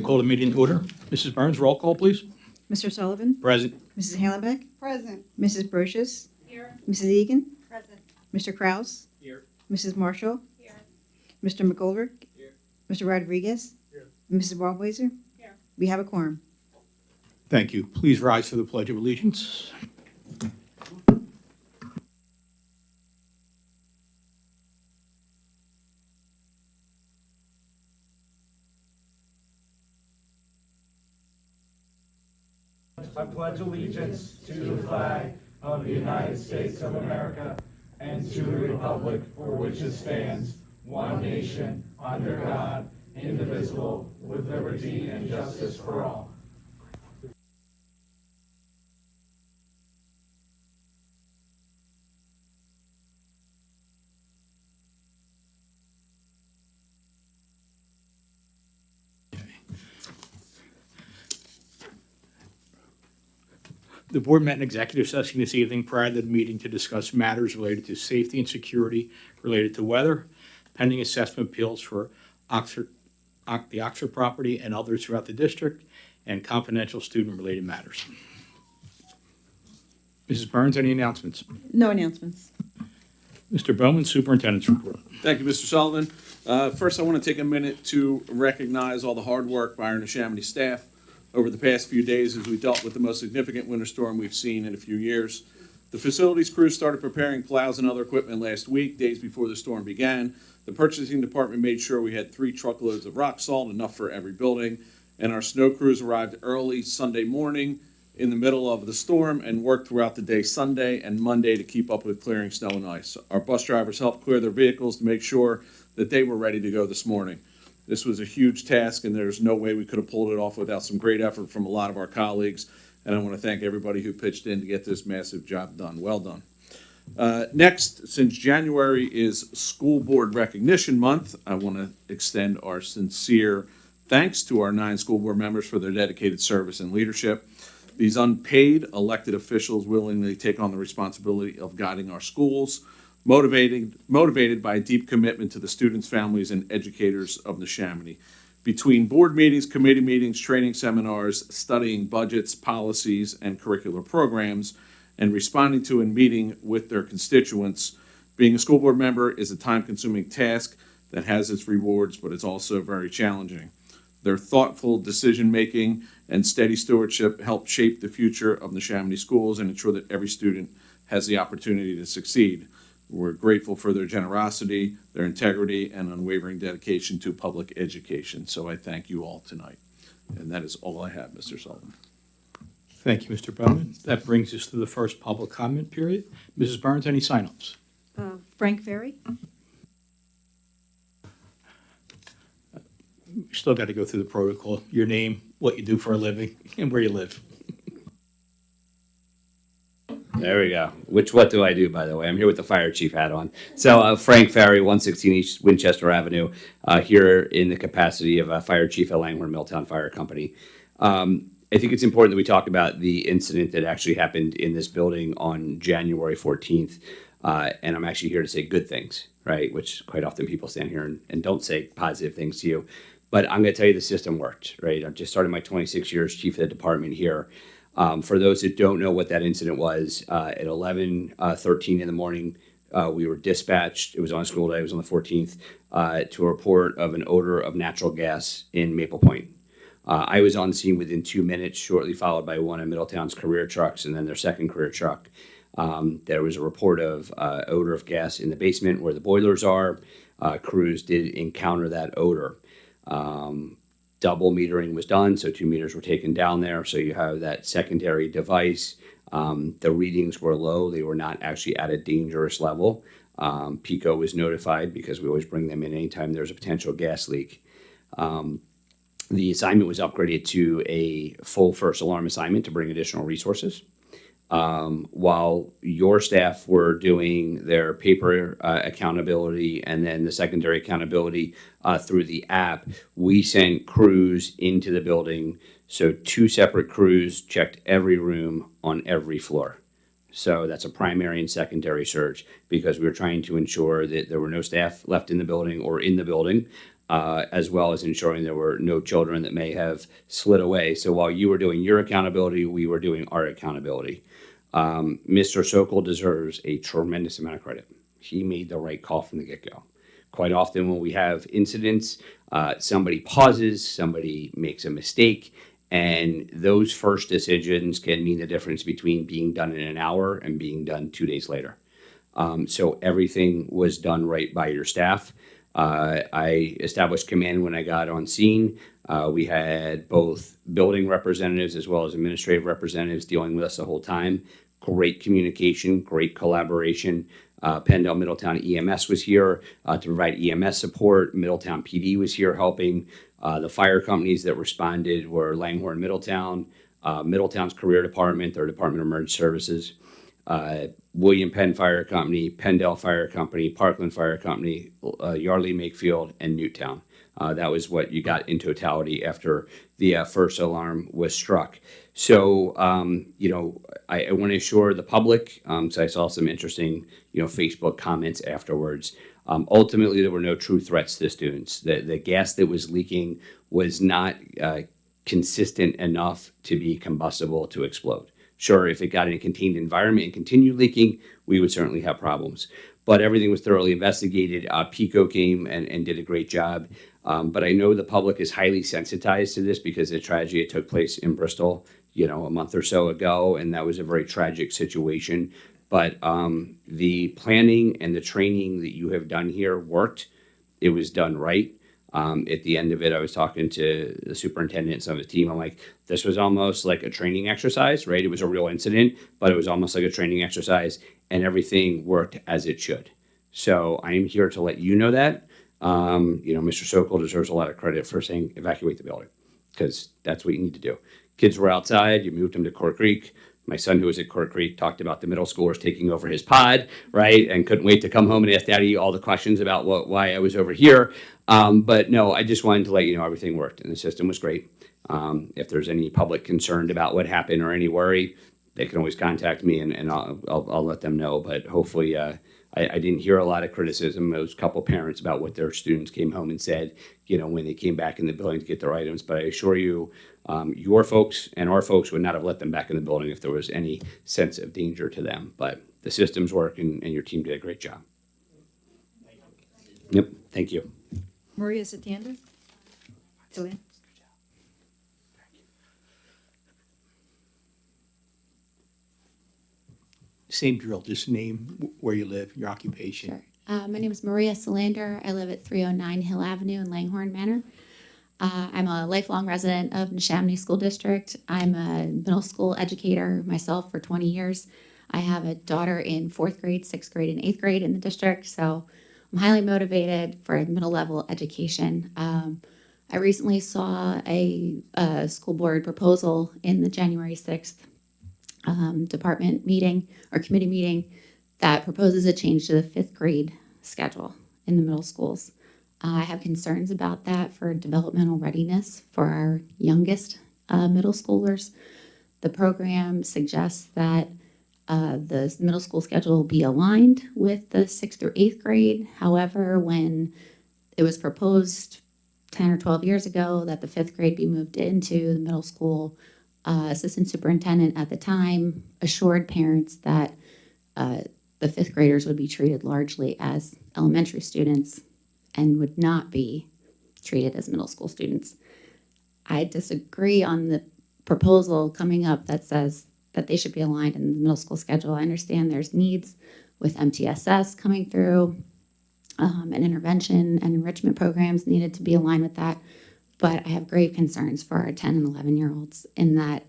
call the meeting in order. Mrs. Burns, roll call, please. Mr. Sullivan? Present. Mrs. Hallenbeck? Present. Mrs. Brochus? Here. Mrs. Egan? Present. Mr. Kraus? Here. Mrs. Marshall? Here. Mr. McGoldrick? Here. Mr. Rodriguez? Here. Mrs. Waldweiser? Here. We have a quorum. Thank you. Please rise for the Pledge of Allegiance. I pledge allegiance to the flag of the United States of America and to the republic for which it stands, one nation, under God, indivisible, with liberty and justice for all. The board met in executive session this evening prior to the meeting to discuss matters related to safety and security related to weather, pending assessment appeals for the Oxford property and others throughout the district, and confidential student-related matters. Mrs. Burns, any announcements? No announcements. Mr. Bowman, Superintendent's report. Thank you, Mr. Sullivan. First, I want to take a minute to recognize all the hard work by our Neshaminy staff over the past few days as we dealt with the most significant winter storm we've seen in a few years. The facilities crew started preparing plows and other equipment last week, days before the storm began. The purchasing department made sure we had 3 truckloads of rock salt, enough for every building, and our snow crews arrived early Sunday morning in the middle of the storm and worked throughout the day Sunday and Monday to keep up with clearing snow and ice. Our bus drivers helped clear their vehicles to make sure that they were ready to go this morning. This was a huge task, and there's no way we could have pulled it off without some great effort from a lot of our colleagues. And I want to thank everybody who pitched in to get this massive job done. Well done. Next, since January is School Board Recognition Month, I want to extend our sincere thanks to our 9 school board members for their dedicated service and leadership. These unpaid elected officials willingly take on the responsibility of guiding our schools, motivated by a deep commitment to the students, families, and educators of Neshaminy. Between board meetings, committee meetings, training seminars, studying budgets, policies, and curricular programs, and responding to and meeting with their constituents, being a school board member is a time-consuming task that has its rewards, but it's also very challenging. Their thoughtful decision-making and steady stewardship help shape the future of Neshaminy schools and ensure that every student has the opportunity to succeed. We're grateful for their generosity, their integrity, and unwavering dedication to public education. So I thank you all tonight. And that is all I have, Mr. Sullivan. Thank you, Mr. Bowman. That brings us to the first public comment period. Mrs. Burns, any sign-ups? Frank Ferry? You still got to go through the protocol. Your name, what you do for a living, and where you live. There we go. What do I do, by the way? I'm here with the fire chief hat on. So Frank Ferry, 116 East Winchester Avenue, here in the capacity of fire chief at Langhorne Milltown Fire Company. I think it's important that we talk about the incident that actually happened in this building on January 14th. And I'm actually here to say good things, right? Which quite often people stand here and don't say positive things to you. But I'm going to tell you the system worked, right? I've just started my 26 years chief of the department here. For those that don't know what that incident was, at 11:13 in the morning, we were dispatched. It was on a school day. It was on the 14th to a report of an odor of natural gas in Maple Point. I was on scene within 2 minutes, shortly followed by one of Middletown's career trucks and then their second career truck. There was a report of odor of gas in the basement where the boilers are. Crews did encounter that odor. Double metering was done, so 2 meters were taken down there. So you have that secondary device. The readings were low. They were not actually at a dangerous level. PICO was notified because we always bring them in anytime there's a potential gas leak. The assignment was upgraded to a full first alarm assignment to bring additional resources. While your staff were doing their paper accountability and then the secondary accountability through the app, we sent crews into the building. So 2 separate crews checked every room on every floor. So that's a primary and secondary search because we were trying to ensure that there were no staff left in the building or in the building. as well as ensuring there were no children that may have slid away. So while you were doing your accountability, we were doing our accountability. Mr. Sokol deserves a tremendous amount of credit. He made the right call from the get-go. Quite often when we have incidents, somebody pauses, somebody makes a mistake, and those first decisions can mean the difference between being done in an hour and being done 2 days later. So everything was done right by your staff. I established command when I got on scene. We had both building representatives as well as administrative representatives dealing with us the whole time. Great communication, great collaboration. Pendle Middletown EMS was here to provide EMS support. Middletown PD was here helping. The fire companies that responded were Langhorne Middletown, Middletown's Career Department, their Department of Emergency Services, William Penn Fire Company, Pendle Fire Company, Parkland Fire Company, Yardley Makefield, and Newtown. That was what you got in totality after the first alarm was struck. So, I want to assure the public, so I saw some interesting, Facebook comments afterwards. Ultimately, there were no true threats to the students. The gas that was leaking was not consistent enough to be combustible to explode. Sure, if it got in a contained environment and continued leaking, we would certainly have problems. But everything was thoroughly investigated. PICO came and did a great job. But I know the public is highly sensitized to this because the tragedy took place in Bristol, a month or so ago, and that was a very tragic situation. But the planning and the training that you have done here worked. It was done right. At the end of it, I was talking to the superintendent and some of the team. I'm like, this was almost like a training exercise, right? It was a real incident, but it was almost like a training exercise, and everything worked as it should. So I am here to let you know that. Mr. Sokol deserves a lot of credit for saying evacuate the building, because that's what you need to do. Kids were outside, you moved them to Court Creek. My son, who was at Court Creek, talked about the middle schoolers taking over his pod, right? And couldn't wait to come home and ask Daddy all the questions about why I was over here. But no, I just wanted to let you know everything worked and the system was great. If there's any public concerned about what happened or any worry, they can always contact me and I'll let them know. But hopefully, I didn't hear a lot of criticism. There was a couple parents about what their students came home and said, when they came back in the building to get their items. But I assure you, your folks and our folks would not have let them back in the building if there was any sense of danger to them. But the systems work and your team did a great job. Yep, thank you. Maria Satander. Celine. Same drill, just name, where you live, your occupation. Sure. My name is Maria Solander. I live at 309 Hill Avenue in Langhorne Manor. I'm a lifelong resident of Neshaminy School District. I'm a middle school educator myself for 20 years. I have a daughter in 4th grade, 6th grade, and 8th grade in the district, so I'm highly motivated for middle level education. I recently saw a school board proposal in the January 6th department meeting or committee meeting that proposes a change to the 5th grade schedule in the middle schools. I have concerns about that for developmental readiness for our youngest middle schoolers. The program suggests that the middle school schedule will be aligned with the 6th through 8th grade. However, when it was proposed 10 or 12 years ago that the 5th grade be moved into the middle school, assistant superintendent at the time assured parents that the 5th graders would be treated largely as elementary students and would not be treated as middle school students. I disagree on the proposal coming up that says that they should be aligned in the middle school schedule. I understand there's needs with MTSS coming through and intervention and enrichment programs needed to be aligned with that. But I have grave concerns for our 10 and 11-year-olds in that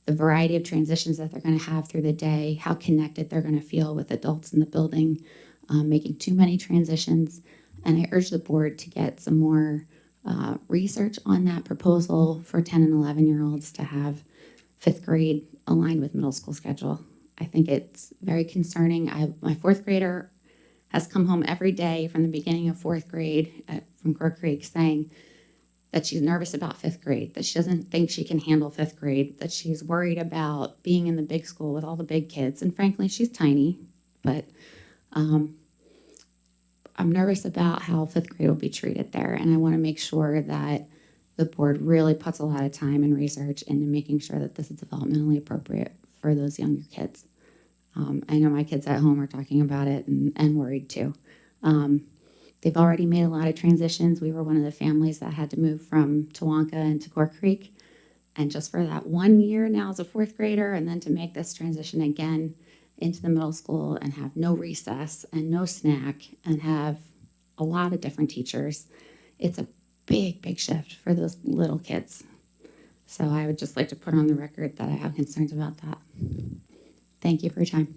the variety of transitions that they're going to have through the day, how connected they're going to feel with adults in the building, making too many transitions. And I urge the board to get some more research on that proposal for 10 and 11-year-olds to have 5th grade aligned with middle school schedule. I think it's very concerning. My 4th grader has come home every day from the beginning of 4th grade from Crow Creek saying that she's nervous about 5th grade, that she doesn't think she can handle 5th grade, that she's worried about being in the big school with all the big kids. And frankly, she's tiny, but I'm nervous about how fifth grade will be treated there, and I want to make sure that the board really puts a lot of time and research into making sure that this is developmentally appropriate for those younger kids. I know my kids at home are talking about it and worried too. They've already made a lot of transitions. We were one of the families that had to move from Tawanka into Core Creek. And just for that 1 year now as a fourth grader, and then to make this transition again into the middle school and have no recess and no snack and have a lot of different teachers, it's a big, big shift for those little kids. So I would just like to put on the record that I have concerns about that. Thank you for your time.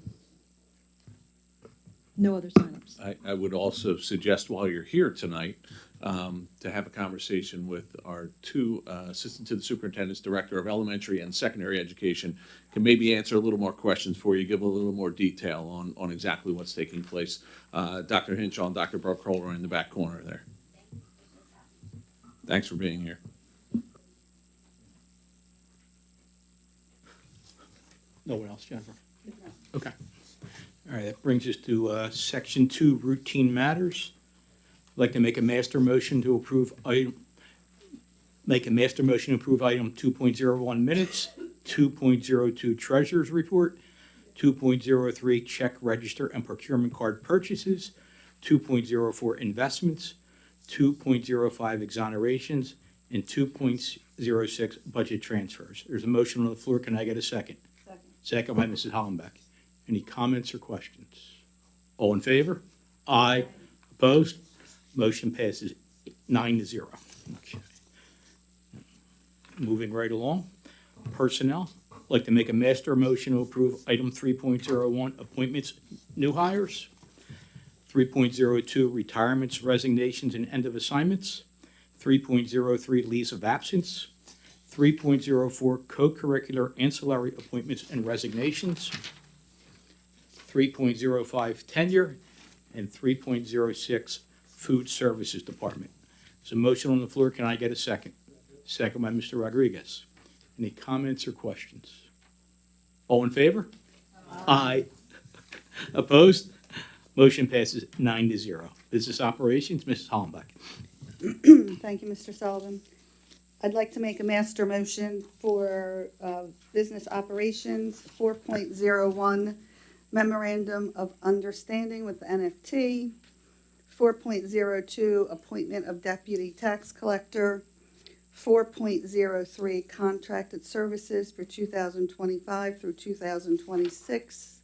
No other signups. I would also suggest while you're here tonight, to have a conversation with our two assistant to the superintendent's director of elementary and secondary education, can maybe answer a little more questions for you, give a little more detail on exactly what's taking place. Dr. Hinshaw and Dr. Burkholder are in the back corner there. Thanks for being here. No one else, Jennifer? Okay. All right, that brings us to Section 2, Routine Matters. I'd like to make a master motion to approve item 2.01 minutes, 2.02 Treasurer's Report, 2.03 Check Register and Procurement Card Purchases, 2.04 Investments, 2.05 Exonerations, and 2.06 Budget Transfers. There's a motion on the floor. Can I get a second? Second by Mrs. Hollenbeck. Any comments or questions? All in favor? Aye. Opposed? Motion passes 9-0. Okay. Moving right along. Personnel. I'd like to make a master motion to approve item 3.01, appointments, new hires. 3.02, retirements, resignations, and end of assignments. 3.03, leaves of absence. 3.04, co-curricular ancillary appointments and resignations. 3.05, tenure. And 3.06, food services department. There's a motion on the floor. Can I get a second? Second by Mr. Rodriguez. Any comments or questions? All in favor? Aye. Opposed? Motion passes 9-0. Business operations, Mrs. Hollenbeck. Thank you, Mr. Sullivan. I'd like to make a master motion for business operations, 4.01 memorandum of understanding with the NFT, 4.02 appointment of deputy tax collector, 4.03 contracted services for 2025 through 2026,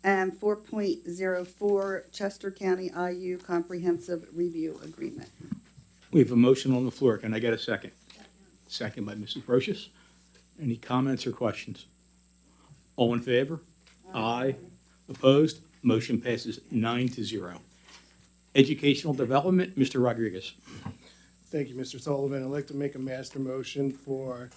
and 4.04 Chester County IU Comprehensive Review Agreement. We have a motion on the floor. Can I get a second? Second by Mrs. Brochus. Any comments or questions? All in favor? Aye. Opposed? Motion passes 9-0. Educational development, Mr. Rodriguez. Thank you, Mr. Sullivan. I'd like to make a master motion for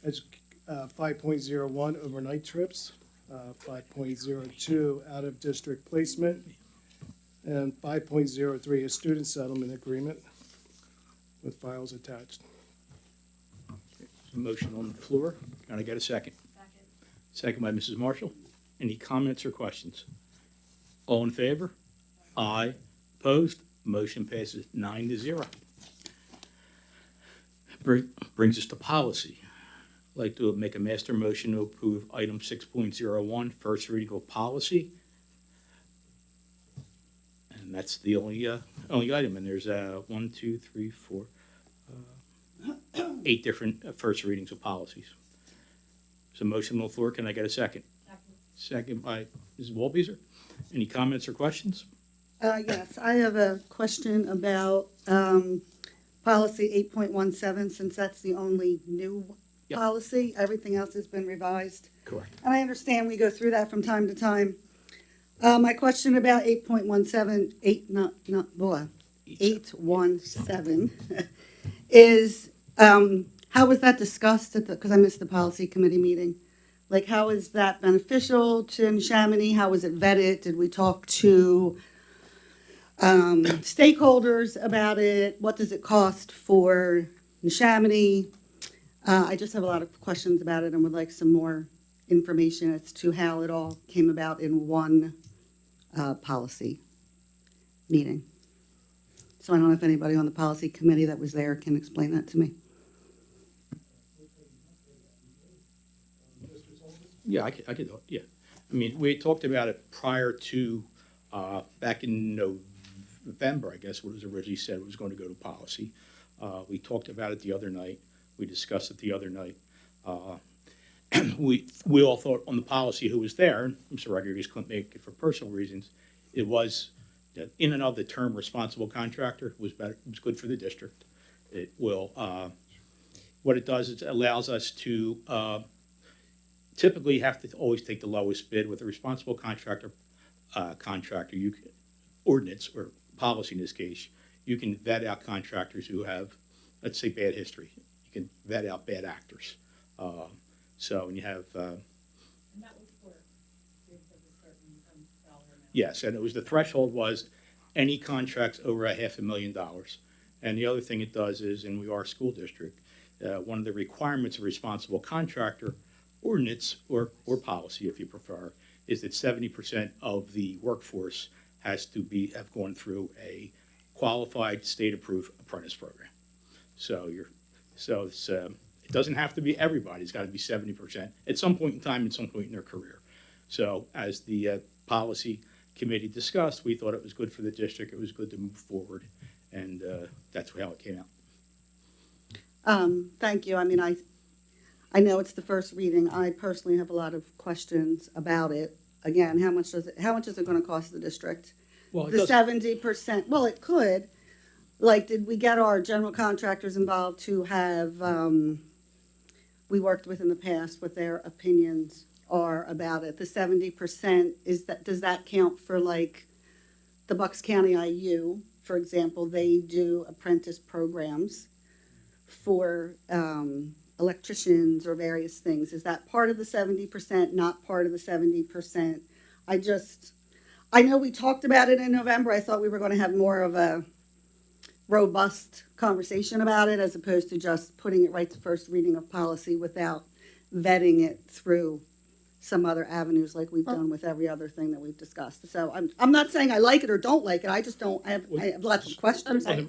5.01 overnight trips, 5.02 out-of-district placement, and 5.03 a student settlement agreement with files attached. A motion on the floor. Can I get a second? Second by Mrs. Marshall. Any comments or questions? All in favor? Aye. Opposed? Motion passes 9-0. Brings us to policy. I'd like to make a master motion to approve item 6.01, first reading of policy. And that's the only item. And there's 8 different first readings of policies. So motion on the floor. Can I get a second? Second by Mrs. Walbeezer. Any comments or questions? Yes, I have a question about policy 8.17, since that's the only new Yep. policy. Everything else has been revised. Correct. And I understand we go through that from time to time. My question about 8.17, 817 is, how was that discussed at because I missed the policy committee meeting? Like, how is that beneficial to Neshaminy? How was it vetted? Did we talk to stakeholders about it? What does it cost for Neshaminy? I just have a lot of questions about it and would like some more information as to how it all came about in one policy meeting. So I don't know if anybody on the policy committee that was there can explain that to me. Yeah, I could, yeah. I mean, we had talked about it prior to, back in November, I guess, what was originally said it was going to go to policy. We talked about it the other night. We discussed it the other night. We all thought on the policy who was there, and Mr. Rodriguez couldn't make it for personal reasons, it was that in and of the term responsible contractor was better, was good for the district. It will, what it does is it allows us to, typically you have to always take the lowest bid with a responsible contractor, you can, ordinance or policy in this case, you can vet out contractors who have, let's say, bad history. You can vet out bad actors. So when you have, yes, and it was, the threshold was any contracts over $500,000. And the other thing it does is, and we are a school district, one of the requirements of responsible contractor ordinance or policy, if you prefer, is that 70% of the workforce has to have gone through a qualified state-approved apprentice program. So it's, it doesn't have to be everybody. It's got to be 70% at some point in time, at some point in their career. So as the policy committee discussed, we thought it was good for the district. It was good to move forward, and that's how it came out. Thank you. I mean, I know it's the first reading. I personally have a lot of questions about it. Again, how much is it going to cost the district? Well, it The does, 70%, well, it could. Like, did we get our general contractors involved who have, we worked with in the past, what their opinions are about it? The 70%, does that count for, like, the Bucks County IU, for example? They do apprentice programs for electricians or various things. Is that part of the 70%, not part of the 70%? I know we talked about it in November. I thought we were going to have more of a robust conversation about it as opposed to just putting it right to first reading of policy without vetting it through some other avenues like we've done with every other thing that we've discussed. So I'm not saying I like it or don't like it. I just don't, I have lots of questions. let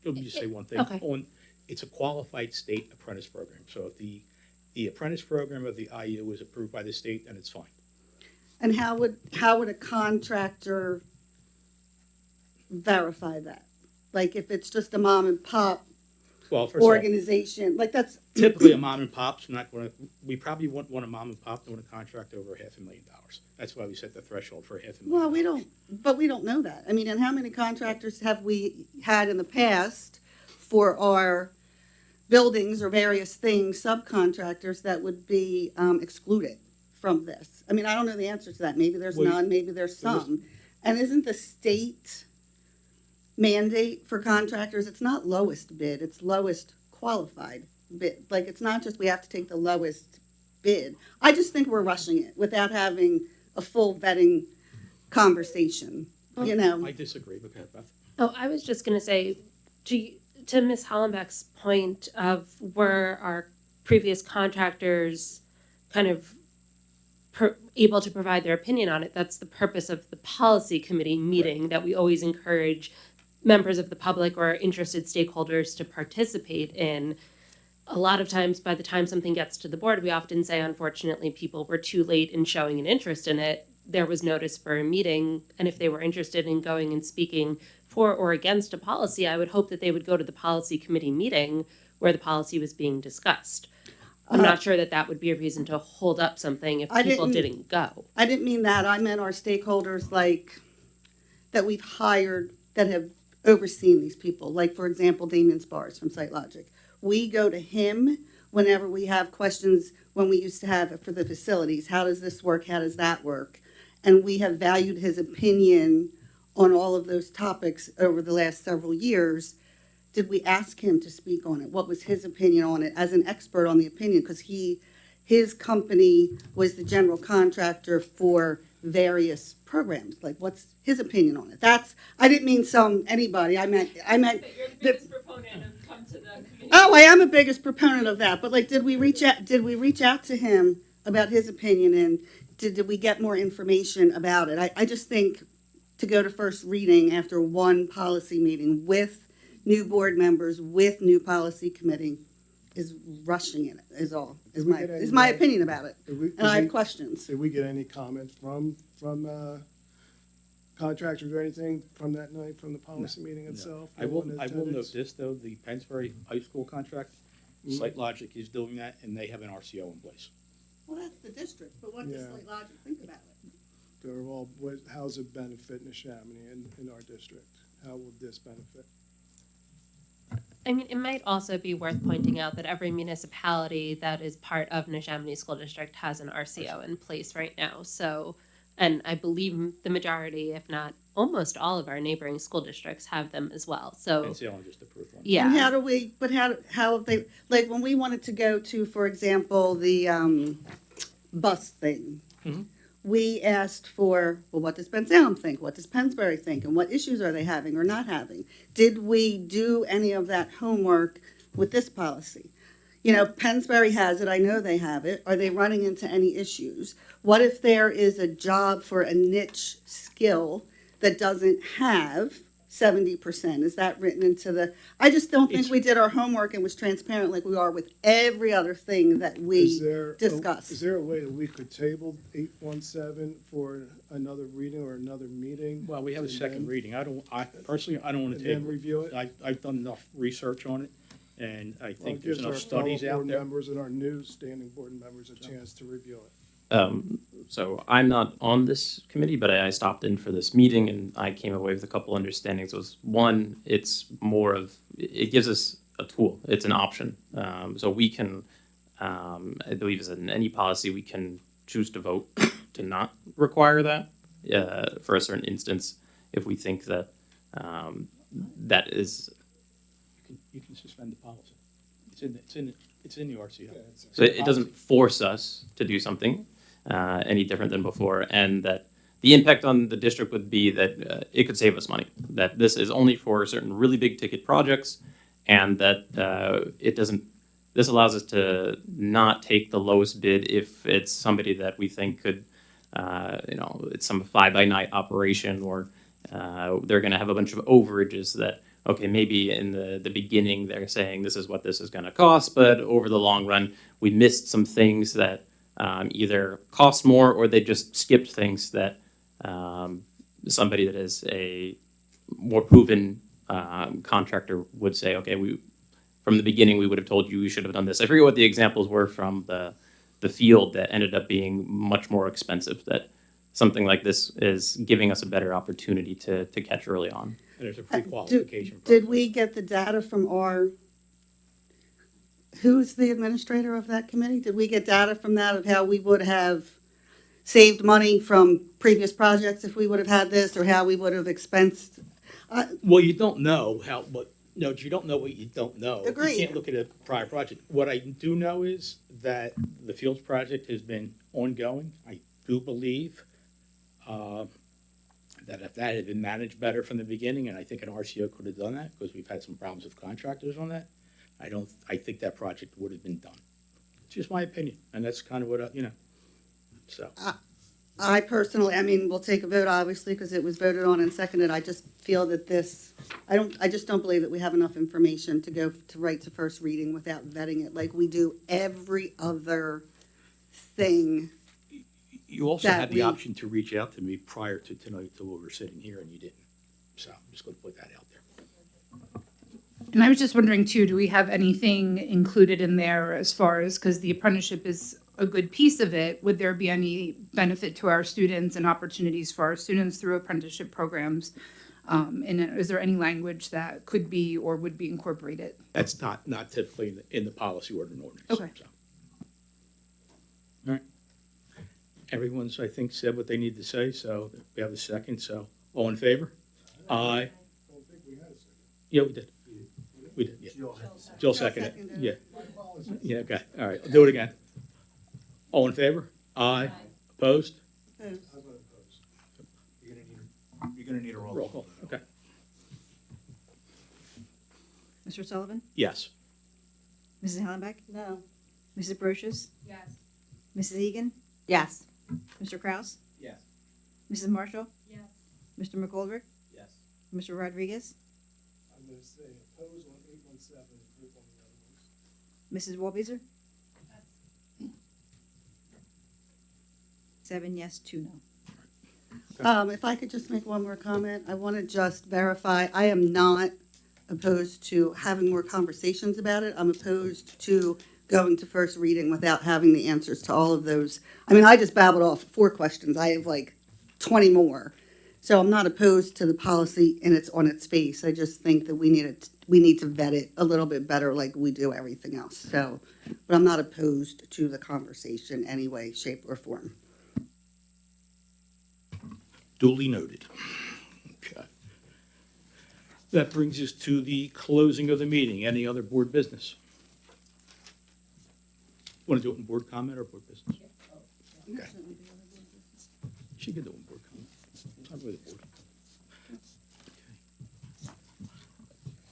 me just say one thing. Okay. It's a qualified state apprentice program. So if the apprentice program of the IU is approved by the state, then it's fine. And how would a contractor verify that? Like if it's just a mom and pop Well, first of all, organization, like that's typically a mom and pop's not going to, we probably wouldn't want a mom and pop doing a contract over $500,000. That's why we set the threshold for $500,000. well, we don't know that. I mean, and how many contractors have we had in the past for our buildings or various things, subcontractors that would be excluded from this? I mean, I don't know the answer to that. Maybe there's Well, none, maybe there's some. And isn't the state mandate for contractors, it's not lowest bid, it's lowest qualified bid. Like, it's not just we have to take the lowest bid. I just think we're rushing it without having a full vetting conversation, you know? I disagree with that, Beth. Oh, I was just going to say, to Ms. Hollenbeck's point of were our previous contractors kind of able to provide their opinion on it, that's the purpose of the policy committee meeting, that we always encourage members of the public or interested stakeholders to participate in. A lot of times, by the time something gets to the board, we often say, unfortunately, people were too late in showing an interest in it. There was notice for a meeting, and if they were interested in going and speaking for or against a policy, I would hope that they would go to the policy committee meeting where the policy was being discussed. I'm not sure that that would be a reason to hold up something if people didn't go. I didn't mean that. I meant our stakeholders, like, that we've hired that have overseen these people. Like, for example, Damien Spars from SiteLogic. We go to him whenever we have questions, when we used to have it for the facilities. How does this work? How does that work? And we have valued his opinion on all of those topics over the last several years. Did we ask him to speak on it? What was his opinion on it as an expert on the opinion? Because his company was the general contractor for various programs. Like, what's his opinion on it? I didn't mean anybody. I meant. You're the biggest proponent of come to the committee. Oh, I am a biggest proponent of that. But like, did we reach out to him about his opinion, and did we get more information about it? I just think to go to first reading after one policy meeting with new board members, with new policy committee, is rushing it, is all, Did we get any is my like- opinion about it. Did we- And I have did we- questions. Did we get any comments from contractors or anything from that night, from the policy meeting itself? I will No one note attendance? this, though, the Pennsbury High School contract, Slight Logic is doing that, and they have an RCO in place. Well, that's the district, but what does Yeah. Slate Logic think about it? They're all, how's it benefit Neshaminy in our district? How will this benefit? I mean, it might also be worth pointing out that every municipality that is part of Neshaminy School District has an RCO in place right now. So, and I believe the majority, if not almost all of our neighboring school districts have them as well. So, And Salem just approved one. yeah. And how do we, but how have they, like, when we wanted to go to, for example, the bus thing, Mhm. we asked for, well, what does Ben Salem think? What does Pennsbury think? And what issues are they having or not having? Did we do any of that homework with this policy? You know, Pennsbury has it, I know they have it. Are they running into any issues? What if there is a job for a niche skill that doesn't have 70%? Is that written into the, I just don't think It's- we did our homework and was transparent like we are with every other thing that Is we there, discuss. is there a way that we could table 817 for another reading or another meeting? Well, we have a and second then- reading. I personally, I don't want And to then table. review it? I've done enough research on it, and I Well, think it there's gives enough our studies fellow out board there. members and our new standing board members a chance to review it. So I'm not on this committee, but I stopped in for this meeting and I came away with a couple understandings. Was one, it's more of, it gives us a tool. It's an option. So we can, I believe as in any policy, we can choose to vote to not require that for a certain instance if we think that that is. You can suspend the policy. It's in the RCO. So it doesn't force us to do something any different than before, and that the impact on the district would be that it could save us money. That this is only for certain really big ticket projects, and that it doesn't. This allows us to not take the lowest bid if it's somebody that we think could, it's some fly-by-night operation, or they're going to have a bunch of overages that. Okay, maybe in the beginning they're saying this is what this is going to cost, but over the long run, we missed some things that either cost more or they just skipped things that somebody that is a more proven contractor would say, okay, from the beginning we would have told you we should have done this. I forget what the examples were from the field that ended up being much more expensive, that something like this is giving us a better opportunity to catch early on. And there's a pre-qualification process. Did we get the data from who's the administrator of that committee? Did we get data from that of how we would have saved money from previous projects if we would have had this, or how we would have expensed? Well, you don't know how, but, no, you don't know what you don't know. Agreed. You can't look at a prior project. What I do know is that the Fields project has been ongoing. I do believe that if that had been managed better from the beginning, and I think an RCO could have done that, because we've had some problems with contractors on that, I think that project would have been done. It's just my opinion, and that's kind of what, so. I personally, I mean, we'll take a vote, obviously, because it was voted on and seconded. I just feel that I just don't believe that we have enough information to go to right to first reading without vetting it like we do every other thing. You also That had the we- option to reach out to me prior to tonight, to where we're sitting here, and you didn't. So I'm just gonna put that out there. And I was just wondering too, do we have anything included in there as far as, because the apprenticeship is a good piece of it, would there be any benefit to our students and opportunities for our students through apprenticeship programs? And is there any language that could be or would be incorporated? That's not typically in the policy or the ordinance. Okay. So. All right. Everyone's, I think, said what they need to say, so we have a second, so all in favor? Aye. Yeah, we did. We did, yeah. Jill seconded it, seconded yeah. it. Yeah, okay, all right, I'll do it again. All in favor? Aye. Opposed? You're gonna need a roll Roll call, okay. Mr. Sullivan? Yes. Mrs. Hallenbeck? No. Mrs. Brochus? Yes. Mrs. Egan? Yes. Mr. Kraus? Yes. Mrs. Marshall? Yes. Mr. McGoldrick? Yes. Mr. Rodriguez? I'm gonna say oppose on 817, approve on the other ones. Mrs. Wolbezer? 7 yes, 2 no. If I could just make one more comment, I want to just verify, I am not opposed to having more conversations about it. I'm opposed to going to first reading without having the answers to all of those. I mean, I just babbled off 4 questions. I have like 20 more. So I'm not opposed to the policy on its face. I just think that we need to vet it a little bit better like we do everything else. So, but I'm not opposed to the conversation any way, shape, or form. Duly noted. Okay. That brings us to the closing of the meeting. Any other board business? Want to do it in board comment or board business? Okay. She can do it in board comment. I'll go with the board.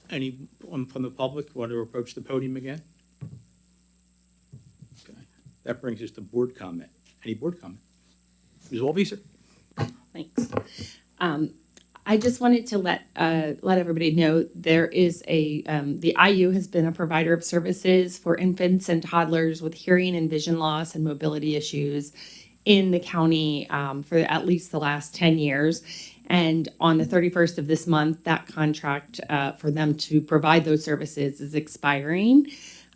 Okay. Anyone from the public want to approach the podium again? Okay. That brings us to board comment. Any board comment? Ms. Walbeezer? Thanks. I just wanted to let everybody know there is the IU has been a provider of services for infants and toddlers with hearing and vision loss and mobility issues in the county for at least the last 10 years. And on the 31st of this month, that contract for them to provide those services is expiring.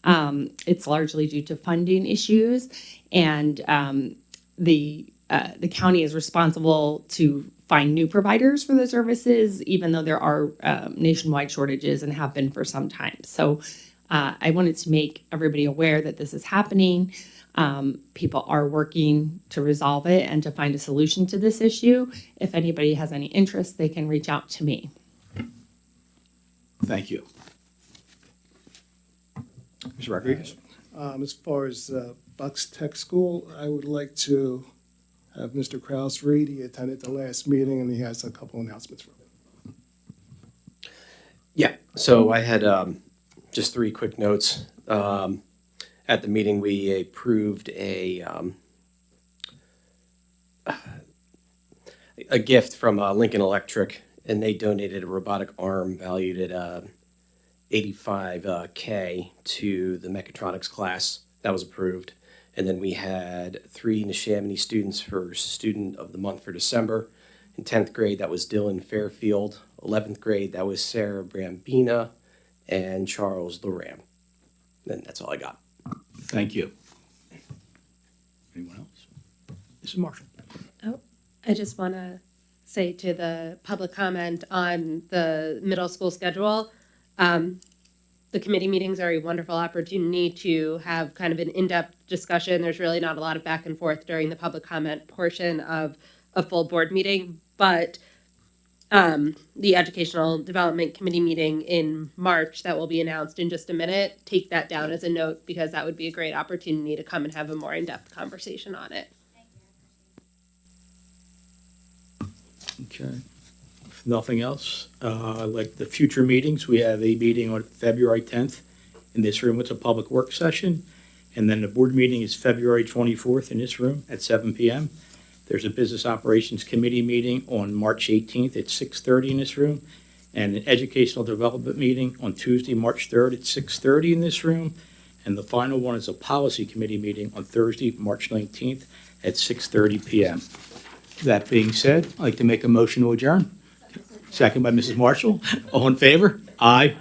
It's largely due to funding issues, and the county is responsible to find new providers for the services, even though there are nationwide shortages and have been for some time. So I wanted to make everybody aware that this is happening. People are working to resolve it and to find a solution to this issue. If anybody has any interest, they can reach out to me. Thank you. Mr. Rodriguez? As far as Bucks Tech School, I would like to have Mr. Kraus read. He attended the last meeting and he has a couple announcements for me. Yeah, so I had just 3 quick notes. At the meeting, we approved a gift from Lincoln Electric, and they donated a robotic arm valued at $85K to the mechatronics class. That was approved. And then we had 3 Neshaminy students for Student of the Month for December. In 10th grade, that was Dylan Fairfield. 11th grade, that was Sarah Brambina and Charles Loram. And that's all I got. Thank you. Anyone else? Mrs. Marshall? Oh, I just want to say to the public comment on the middle school schedule, the committee meetings are a wonderful opportunity to have kind of an in-depth discussion. There's really not a lot of back and forth during the public comment portion of a full board meeting, but the Educational Development Committee meeting in March that will be announced in just a minute, take that down as a note because that would be a great opportunity to come and have a more in-depth conversation on it. Okay. If nothing else, like the future meetings, we have a meeting on February 10th in this room. It's a public work session. And then the board meeting is February 24th in this room at 7 p.m. There's a Business Operations Committee meeting on March 18th at 6:30 in this room, and an Educational Development meeting on Tuesday, March 3rd at 6:30 in this room. And the final one is a Policy Committee meeting on Thursday, March 19th at 6:30 p.m. That being said, I'd like to make a motion to adjourn. Second by Mrs. Marshall. All in favor? Aye.